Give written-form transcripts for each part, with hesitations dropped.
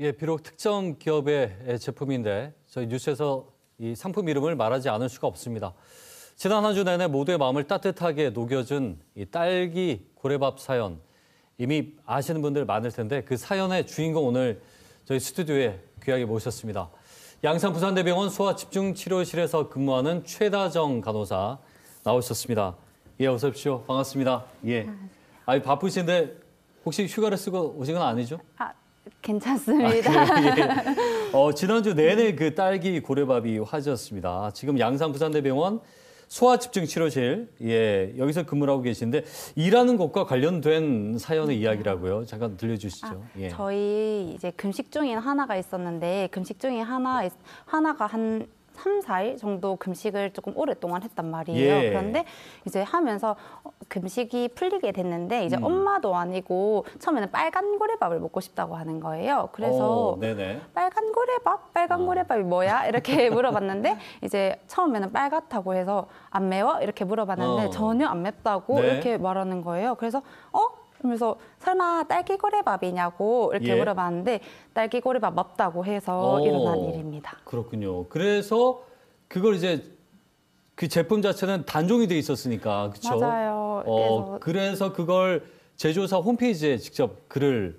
예, 비록 특정 기업의 제품인데 저희 뉴스에서 이 상품 이름을 말하지 않을 수가 없습니다. 지난 한 주 내내 모두의 마음을 따뜻하게 녹여준 이 딸기 고래밥 사연. 이미 아시는 분들 많을 텐데 그 사연의 주인공 오늘 저희 스튜디오에 귀하게 모셨습니다. 양산 부산대병원 소아집중치료실에서 근무하는 최다정 간호사 나오셨습니다. 예, 어서 오십시오. 반갑습니다. 예. 바쁘신데 혹시 휴가를 쓰고 오신 건 아니죠? 괜찮습니다. 그래요? 예. 지난주 내내 그 딸기 고래밥이 화제였습니다. 지금 양산 부산대병원 소아집중치료실, 예, 여기서 근무를 하고 계신데 일하는 곳과 관련된 사연의 이야기라고요. 잠깐 들려주시죠. 예. 저희 이제 금식 중인 하나가 있었는데 금식 중인 하나가 한 3, 4일 정도 금식을 조금 오랫동안 했단 말이에요. 예. 그런데 이제 하면서 금식이 풀리게 됐는데 이제 엄마도 아니고 처음에는 빨간 고래밥을 먹고 싶다고 하는 거예요. 그래서 네네. 빨간 고래밥? 빨간 고래밥이 뭐야? 이렇게 물어봤는데 이제 처음에는 빨갛다고 해서 안 매워? 이렇게 물어봤는데 전혀 안 맵다고 네. 이렇게 말하는 거예요. 그래서 그러면서 설마 딸기 고래밥이냐고 이렇게 예. 물어봤는데 딸기 고래밥 맞다고 해서 일어난 일입니다. 그렇군요. 그래서 그걸 이제 그 제품 자체는 단종이 돼 있었으니까, 그렇죠? 맞아요. 그래서 그걸 제조사 홈페이지에 직접 글을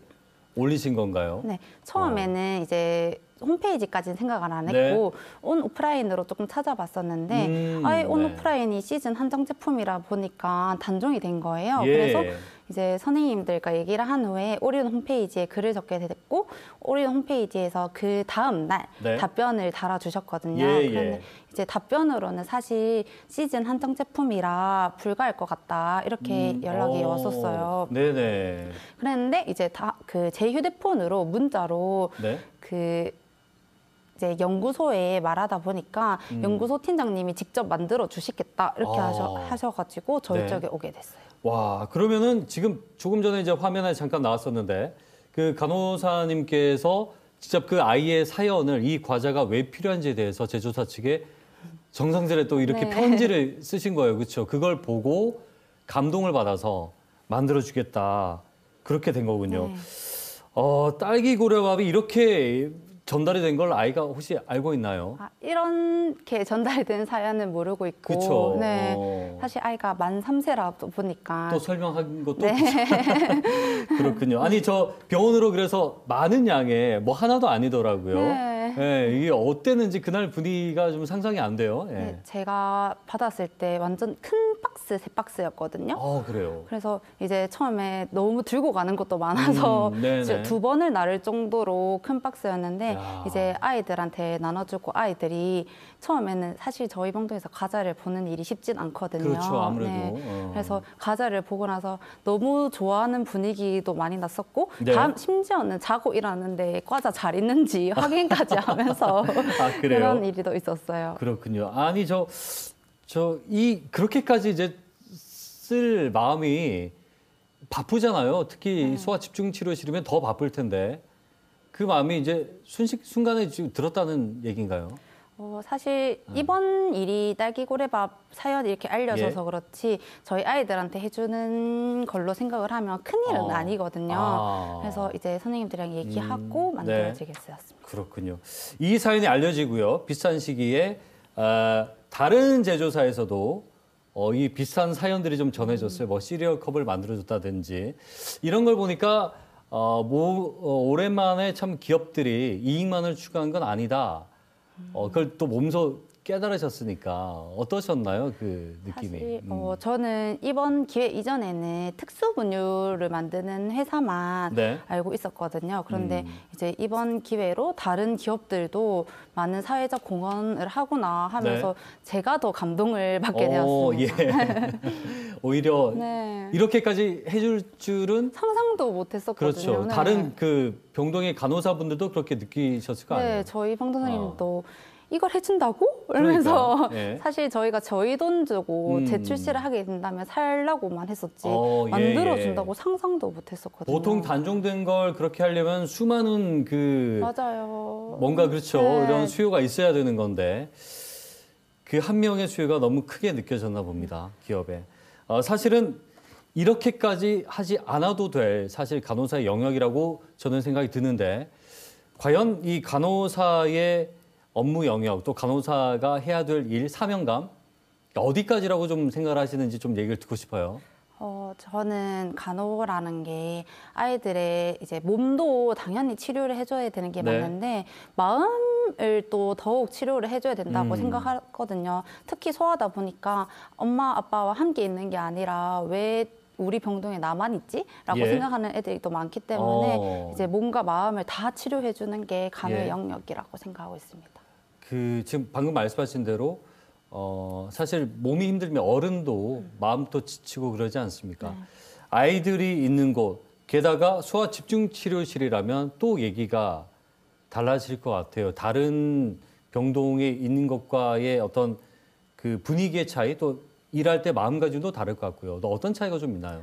올리신 건가요? 네, 처음에는 이제 홈페이지까지는 생각을 안 네. 했고 온 오프라인으로 조금 찾아봤었는데 아예 온 네. 오프라인이 시즌 한정 제품이라 보니까 단종이 된 거예요. 예. 그래서 이제 선생님들과 얘기를 한 후에 오리온 홈페이지에 글을 적게 됐고 오리온 홈페이지에서 그 다음 날 네. 답변을 달아주셨거든요. 예, 그런데 예. 이제 답변으로는 사실 시즌 한정 제품이라 불가할 것 같다 이렇게 연락이 왔었어요. 네네. 그랬는데 이제 제 휴대폰으로 문자로 네. 이제 연구소에 말하다 보니까 연구소 팀장님이 직접 만들어 주시겠다 이렇게 하셔가지고 저희 네. 쪽에 오게 됐어요. 와, 그러면은 지금 조금 전에 이제 화면에 잠깐 나왔었는데 그 간호사님께서 직접 그 아이의 사연을 이 과자가 왜 필요한지에 대해서 제조사 측에 정성스레 또 이렇게 네. 편지를 쓰신 거예요. 그렇죠? 그걸 보고 감동을 받아서 만들어주겠다. 그렇게 된 거군요. 네. 딸기 고래밥이 이렇게 전달이 된 걸 아이가 혹시 알고 있나요? 이렇게 전달이 된 사연은 모르고 있고, 그쵸. 네, 사실 아이가 만 3세라 보니까 또 설명한 것도 네. 그렇군요. 아니 저 병원으로 그래서 많은 양의 뭐 하나도 아니더라고요. 네. 예, 이게 어땠는지 그날 분위기가 좀 상상이 안 돼요. 예. 네, 제가 받았을 때 완전 큰 박스, 3박스였거든요. 그래요. 그래서 이제 처음에 너무 들고 가는 것도 많아서 네네. 2번을 나를 정도로 큰 박스였는데 야. 이제 아이들한테 나눠주고 아이들이 처음에는 사실 저희 병동에서 과자를 보는 일이 쉽진 않거든요. 그렇죠, 아무래도. 네. 그래서 과자를 보고 나서 너무 좋아하는 분위기도 많이 났었고 네. 심지어는 자고 일하는데 과자 잘 있는지 확인까지 하면서 그래요? 그런 일이 또 있었어요. 그렇군요. 아니 그렇게까지 이제 쓸 마음이 바쁘잖아요. 특히 소아 집중 치료실이면 더 바쁠 텐데 그 마음이 이제 순간에 지금 들었다는 얘기인가요? 사실 이번 일이 딸기 고래밥 사연이 이렇게 알려져서 그렇지 저희 아이들한테 해주는 걸로 생각을 하면 큰일은 아니거든요. 그래서 이제 선생님들이랑 얘기하고 만들어지게 쓰였습니다. 그렇군요. 이 사연이 알려지고요. 비슷한 시기에 다른 제조사에서도 이 비슷한 사연들이 좀 전해졌어요. 뭐 시리얼 컵을 만들어줬다든지 이런 걸 보니까 오랜만에 참 기업들이 이익만을 추구한 건 아니다. 그걸 또 몸소 깨달으셨으니까 어떠셨나요? 그 느낌이. 사실 저는 이번 기회 이전에는 특수 분유를 만드는 회사만 네. 알고 있었거든요. 그런데 이제 이번 기회로 다른 기업들도 많은 사회적 공헌을 하구나 하면서 제가 더 감동을 받게 되었습니다. 예. 오히려 네. 이렇게까지 해줄 줄은 상상도 못했었거든요. 그렇죠. 네. 다른 그 병동의 간호사분들도 그렇게 느끼셨을 거 아니에요? 네, 저희 병동 선생님도 이걸 해준다고? 이러면서 예. 사실 저희가 저희 돈 주고 재출시를 하게 된다면 살라고만 했었지 예, 만들어준다고 상상도 못했었거든요. 보통 단종된 걸 그렇게 하려면 수많은 맞아요. 뭔가 그렇죠. 네. 이런 수요가 있어야 되는 건데 그 한 명의 수요가 너무 크게 느껴졌나 봅니다. 기업에. 사실은 이렇게까지 하지 않아도 될 사실 간호사의 영역이라고 저는 생각이 드는데 과연 이 간호사의 업무 영역, 또 간호사가 해야 될 일, 사명감, 어디까지라고 좀 생각을 하시는지 좀 얘기를 듣고 싶어요. 저는 간호라는 게 아이들의 이제 몸도 당연히 치료를 해줘야 되는 게 네. 맞는데 마음을 또 더욱 치료를 해줘야 된다고 생각하거든요. 특히 소아다 보니까 엄마 아빠와 함께 있는 게 아니라 왜 우리 병동에 나만 있지? 라고 예. 생각하는 애들이 또 많기 때문에 이제 몸과 마음을 다 치료해주는 게 간호의 예. 영역이라고 생각하고 있습니다. 지금 방금 말씀하신 대로 사실 몸이 힘들면 어른도 마음도 지치고 그러지 않습니까? 네. 아이들이 있는 곳, 게다가 소아 집중 치료실이라면 또 얘기가 달라질 것 같아요. 다른 병동에 있는 것과의 어떤 그 분위기의 차이, 또 일할 때 마음가짐도 다를 것 같고요. 또 어떤 차이가 좀 있나요?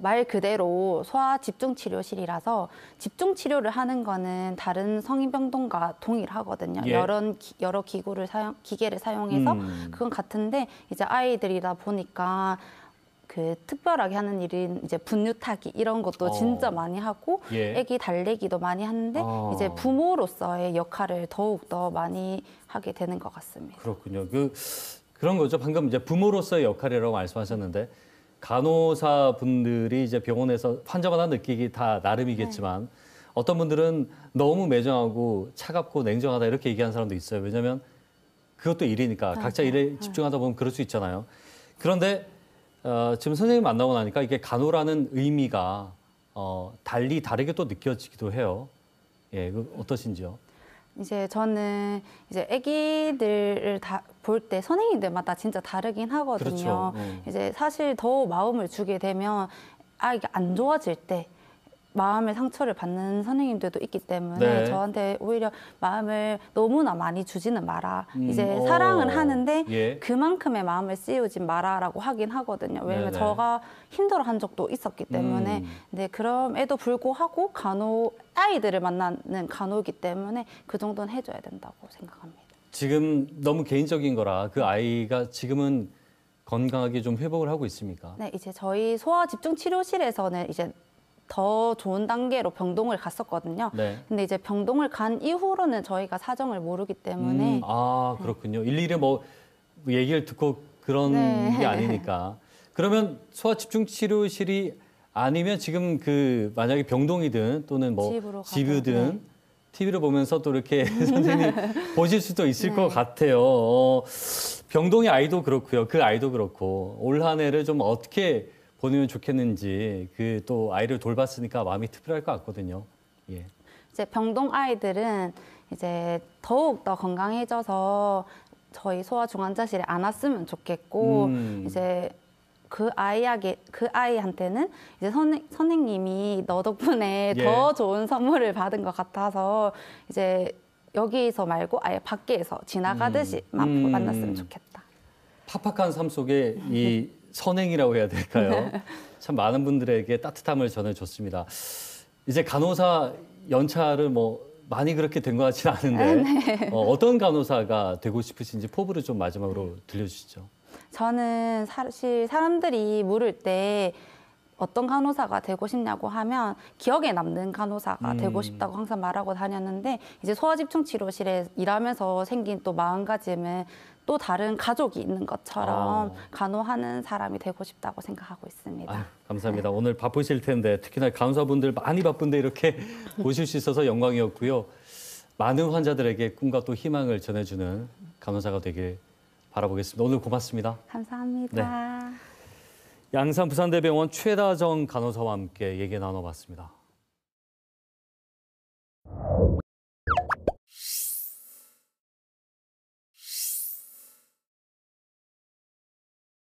말 그대로 소아 집중 치료실이라서 집중 치료를 하는 거는 다른 성인병동과 동일하거든요. 예. 여러 기계를 사용해서 그건 같은데 이제 아이들이다 보니까 그 특별하게 하는 일은 이제 분유 타기 이런 것도 진짜 많이 하고 예. 애기 달래기도 많이 하는데 이제 부모로서의 역할을 더욱 더 많이 하게 되는 것 같습니다. 그렇군요. 그런 거죠. 방금 이제 부모로서의 역할이라고 말씀하셨는데 간호사분들이 이제 병원에서 환자마다 느끼기 다 나름이겠지만 어떤 분들은 너무 매정하고 차갑고 냉정하다 이렇게 얘기하는 사람도 있어요. 왜냐하면 그것도 일이니까 각자 일에 집중하다 보면 그럴 수 있잖아요. 그런데 지금 선생님 만나고 나니까 이게 간호라는 의미가 다르게 또 느껴지기도 해요. 예, 어떠신지요? 이제 저는 이제 아기들을 다 볼 때 선생님들마다 진짜 다르긴 하거든요. 그렇죠. 이제 사실 더 마음을 주게 되면 아이가 안 좋아질 때 마음의 상처를 받는 선생님들도 있기 때문에 네. 저한테 오히려 마음을 너무나 많이 주지는 마라. 이제 사랑은 하는데 예. 그만큼의 마음을 씌우지 마라라고 하긴 하거든요. 왜냐면 네네. 저가 힘들어한 적도 있었기 때문에. 근데 그럼에도 불구하고 아이들을 만나는 간호이기 때문에 그 정도는 해줘야 된다고 생각합니다. 지금 너무 개인적인 거라 그 아이가 지금은 건강하게 좀 회복을 하고 있습니까? 네, 이제 저희 소아 집중 치료실에서는 이제 더 좋은 단계로 병동을 갔었거든요. 네. 근데 이제 병동을 간 이후로는 저희가 사정을 모르기 때문에 그렇군요. 일일이 뭐 얘기를 듣고 그런 네. 게 아니니까. 그러면 소아 집중 치료실이 아니면 지금 만약에 병동이든 또는 뭐 집으로 집이든 가든, TV를 보면서 또 이렇게 선생님 보실 수도 있을 네. 것 같아요. 병동의 아이도 그렇고요. 그 아이도 그렇고 올 한 해를 좀 어떻게 보내면 좋겠는지 또 아이를 돌봤으니까 마음이 특별할 것 같거든요. 예. 이제 병동 아이들은 이제 더욱 더 건강해져서 저희 소아 중환자실에 안 왔으면 좋겠고 이제 그 아이한테는 이제 선생님이 너 덕분에 예. 더 좋은 선물을 받은 것 같아서 이제 여기서 말고 아예 밖에서 지나가듯이 만났으면 좋겠다. 팍팍한 삶 속에 이 선행이라고 해야 될까요? 참 많은 분들에게 따뜻함을 전해줬습니다. 이제 간호사 연차를 뭐 많이 그렇게 된 것 같지는 않은데 어떤 간호사가 되고 싶으신지 포부를 좀 마지막으로 들려주시죠. 저는 사실 사람들이 물을 때 어떤 간호사가 되고 싶냐고 하면 기억에 남는 간호사가 되고 싶다고 항상 말하고 다녔는데 이제 소아집중치료실에 일하면서 생긴 또 마음가짐은 또 다른 가족이 있는 것처럼 간호하는 사람이 되고 싶다고 생각하고 있습니다. 아유, 감사합니다. 오늘 바쁘실 텐데 특히나 간호사분들 많이 바쁜데 이렇게 모실 수 있어서 영광이었고요. 많은 환자들에게 꿈과 또 희망을 전해주는 간호사가 되길 바라보겠습니다. 오늘 고맙습니다. 감사합니다. 양산 부산대병원 최다정 간호사와 함께 얘기 나눠봤습니다.